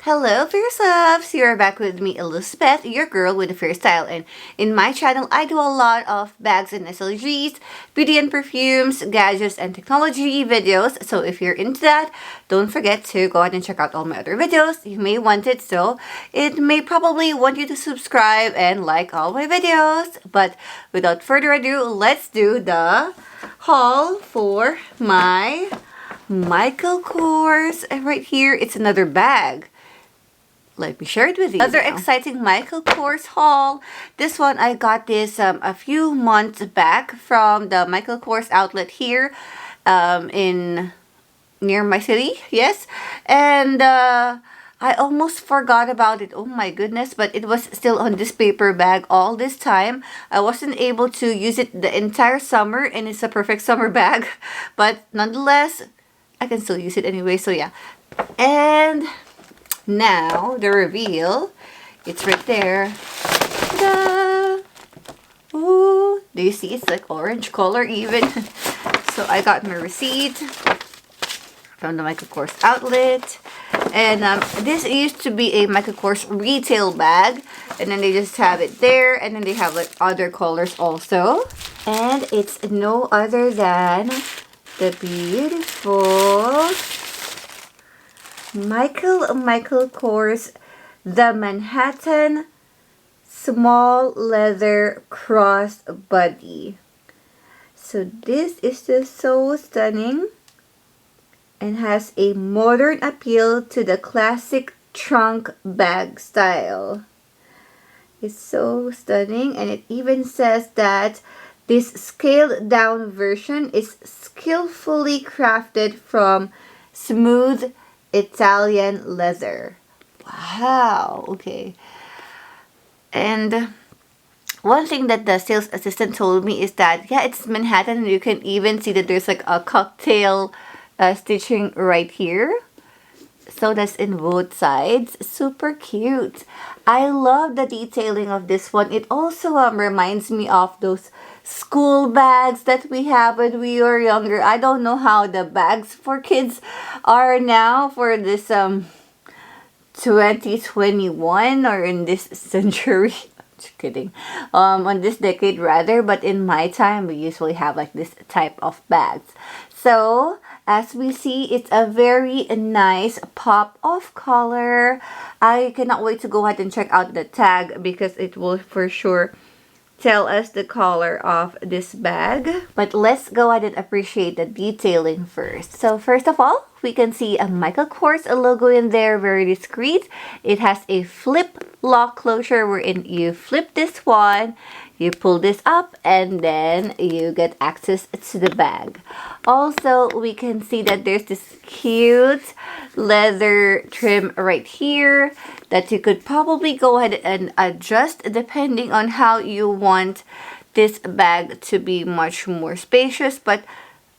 Hello, Fierce Loves! You're back with me, Elizabeth, your girl with a fair style. And in my channel, I do a lot of bags and SLGs, beauty and perfumes, gadgets and technology videos. So if you're into that, don't forget to go ahead and check out all my other videos. You may want it, so it may probably want you to subscribe and like all my videos. But without further ado, let's do the haul for my Michael Kors. And right here, it's another bag. Let me share it with you. Another exciting Michael Kors haul. This one, I got this a few months back from the Michael Kors outlet here in near my city. Yes. And I almost forgot about it. Oh my goodness. But it was still on this paper bag all this time. I wasn't able to use it the entire summer, and it's a perfect summer bag. But nonetheless, I can still use it anyway. So yeah. And now, the reveal, it's right there. Ta-da! Ooh, do you see? It's like orange color even. So I got my receipt from the Michael Kors outlet. And this used to be a Michael Kors retail bag. And then they just have it there. And then they have like other colors also. And it's no other than the beautiful Michael Kors, the Manhattan small leather crossbody. So this is just so stunning and has a modern appeal to the classic trunk bag style. It's so stunning, and it even says that this scaled down version is skillfully crafted from smooth Italian leather. Wow. Okay. And one thing that the sales assistant told me is that, yeah, it's Manhattan, and you can even see that there's like a cocktail stitching right here. So that's in both sides. Super cute. I love the detailing of this one. It also reminds me of those school bags that we have when we were younger. I don't know how the bags for kids are now for this 2021 or in this century. Just kidding. On this decade rather, but in my time we usually have like this type of bags. So as we see, it's a very nice pop of color. I cannot wait to go ahead and check out the tag because it will for sure tell us the color of this bag. But let's go ahead and appreciate the detailing first. So first of all, we can see a Michael Kors logo in there, very discreet. It has a flip lock closure wherein you flip this one, you pull this up, and then you get access to the bag. Also, we can see that there's this cute leather trim right here that you could probably go ahead and adjust depending on how you want this bag to be much more spacious, but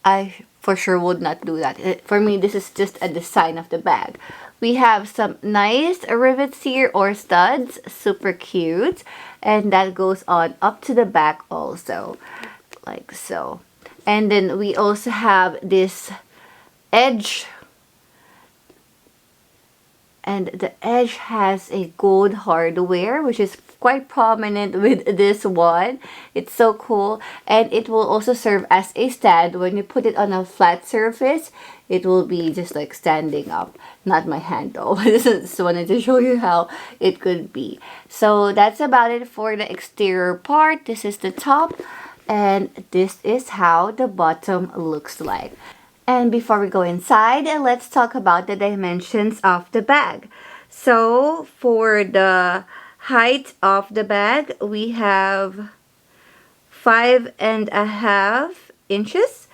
I for sure would not do that. For me, this is just a design of the bag. We have some nice rivets here or studs, super cute, and that goes on up to the back also, like so. And then we also have this edge, and the edge has a gold hardware, which is quite prominent with this one. It's so cool, and it will also serve as a stand. When you put it on a flat surface, it will be just like standing up. Not my hand though. I just wanted to show you how it could be. So that's about it for the exterior part. This is the top, and this is how the bottom looks like. And before we go inside, let's talk about the dimensions of the bag. So for the height of the bag, we have 5.5 inches.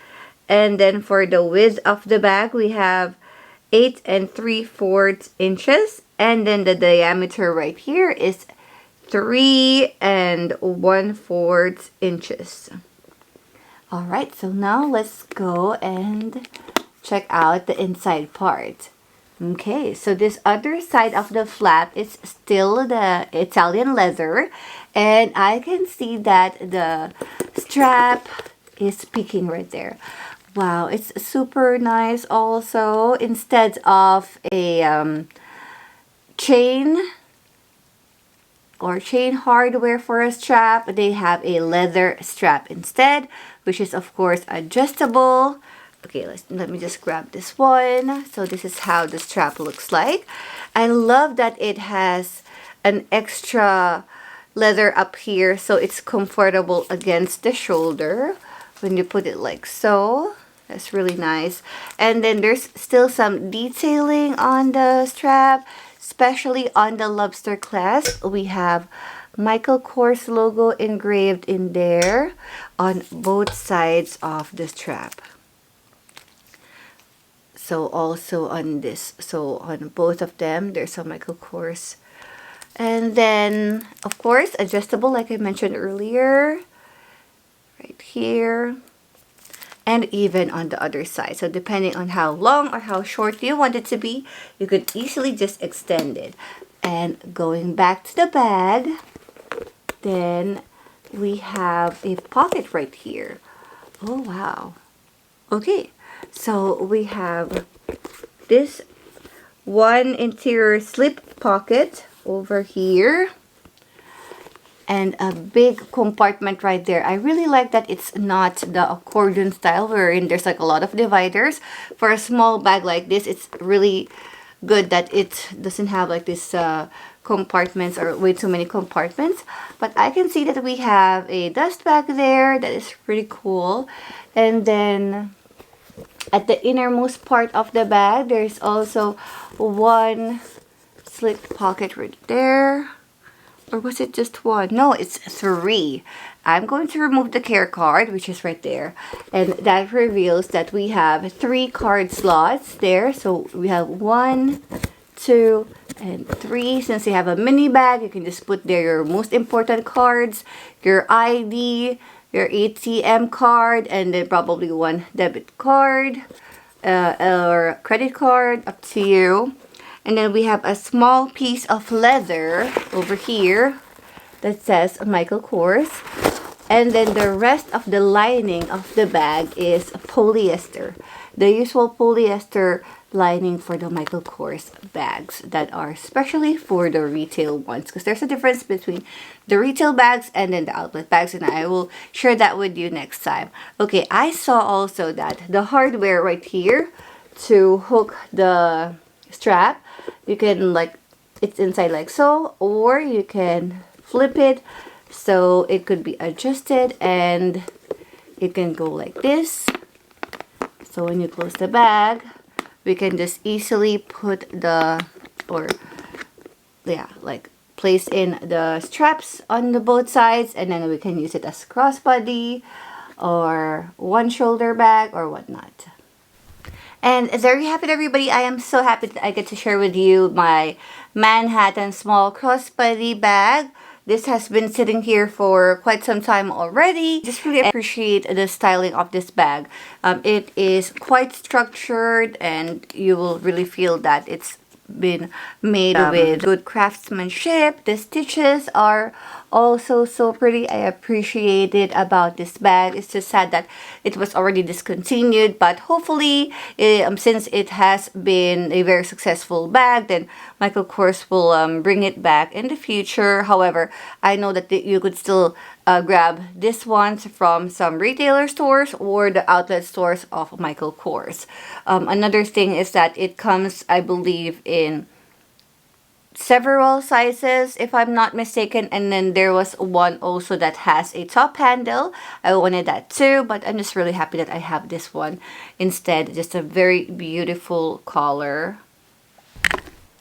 And then for the width of the bag, we have 8 3/4 inches. And then the diameter right here is 3 1/4 inches. Alright, so now let's go and check out the inside part. Okay, so this other side of the flap is still the Italian leather, and I can see that the strap is peeking right there. Wow, it's super nice also. Instead of a chain or chain hardware for a strap. They have a leather strap instead, which is of course adjustable. Okay, let me just grab this one. So this is how the strap looks like. I love that it has an extra leather up here, so it's comfortable against the shoulder when you put it like so. That's really nice. And then there's still some detailing on the strap, especially on the lobster clasp. We have Michael Kors logo engraved in there on both sides of the strap. So also on this, so on both of them, there's a Michael Kors. And then, of course, adjustable, like I mentioned earlier, right here. And even on the other side. So depending on how long or how short you want it to be, you could easily just extend it. And going back to the bag, then we have a pocket right here. Oh, wow. Okay, so we have this one interior slip pocket over here. And a big compartment right there. I really like that it's not the accordion style wherein there's like a lot of dividers. For a small bag like this, it's really good that it doesn't have like this compartments or way too many compartments. But I can see that we have a dust bag there. That is pretty cool. And then at the innermost part of the bag, there's also one slip pocket right there. Or was it just one? No, it's 3. I'm going to remove the care card, which is right there. And that reveals that we have 3 card slots there. So we have 1, 2, and 3. Since you have a mini bag, you can just put there your most important cards, your ID, your ATM card, and then probably one debit card or credit card, up to you. And then we have a small piece of leather over here that says Michael Kors. And then the rest of the lining of the bag is polyester. The usual polyester lining for the Michael Kors bags that are especially for the retail ones. Because there's a difference between the retail bags and then the outlet bags. And I will share that with you next time. Okay, I saw also that the hardware right here to hook the strap, you can like, it's inside like so, or you can flip it so it could be adjusted and it can go like this. So when you close the bag, we can just easily put the, or yeah, like place in the straps on the both sides, and then we can use it as crossbody or one shoulder bag or whatnot. And there you have it, everybody. I am so happy that I get to share with you my Manhattan small crossbody bag. This has been sitting here for quite some time already. Just really appreciate the styling of this bag. It is quite structured and you will really feel that it's been made with good craftsmanship. The stitches are also so pretty. I appreciate it about this bag. It's just sad that it was already discontinued, but hopefully since it has been a very successful bag, then Michael Kors will bring it back in the future. However, I know that you could still grab this ones from some retailer stores or the outlet stores of Michael Kors. Another thing is that it comes, I believe, in several sizes, if I'm not mistaken. And then there was one also that has a top handle. I wanted that too, but I'm just really happy that I have this one instead. Just a very beautiful color.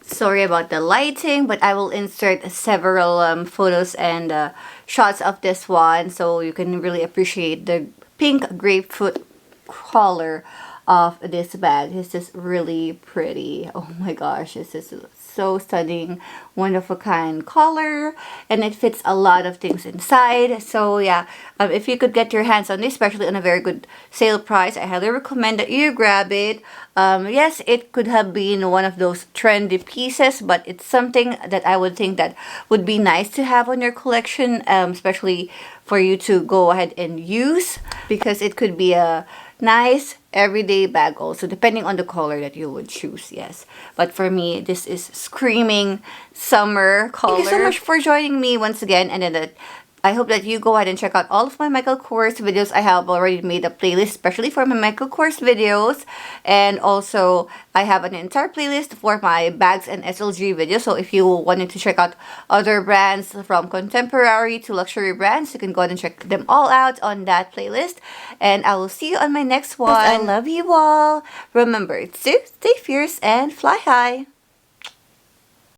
Sorry about the lighting, but I will insert several photos and shots of this one so you can really appreciate the pink grapefruit color of this bag. This is really pretty. Oh my gosh, this is so stunning, one of a kind color, and it fits a lot of things inside. So yeah, if you could get your hands on this, especially on a very good sale price, I highly recommend that you grab it. Yes, it could have been one of those trendy pieces, but it's something that I would think that would be nice to have on your collection, especially for you to go ahead and use, because it could be a nice everyday bag also, depending on the color that you would choose, yes. But for me, this is screaming summer color. Thank you so much for joining me once again, and then I hope that you go ahead and check out all of my Michael Kors videos. I have already made a playlist especially for my Michael Kors videos. And also, I have an entire playlist for my bags and SLG videos. So if you wanted to check out other brands from contemporary to luxury brands, you can go ahead and check them all out on that playlist. And I will see you on my next one. I love you all. Remember to stay fierce and fly high.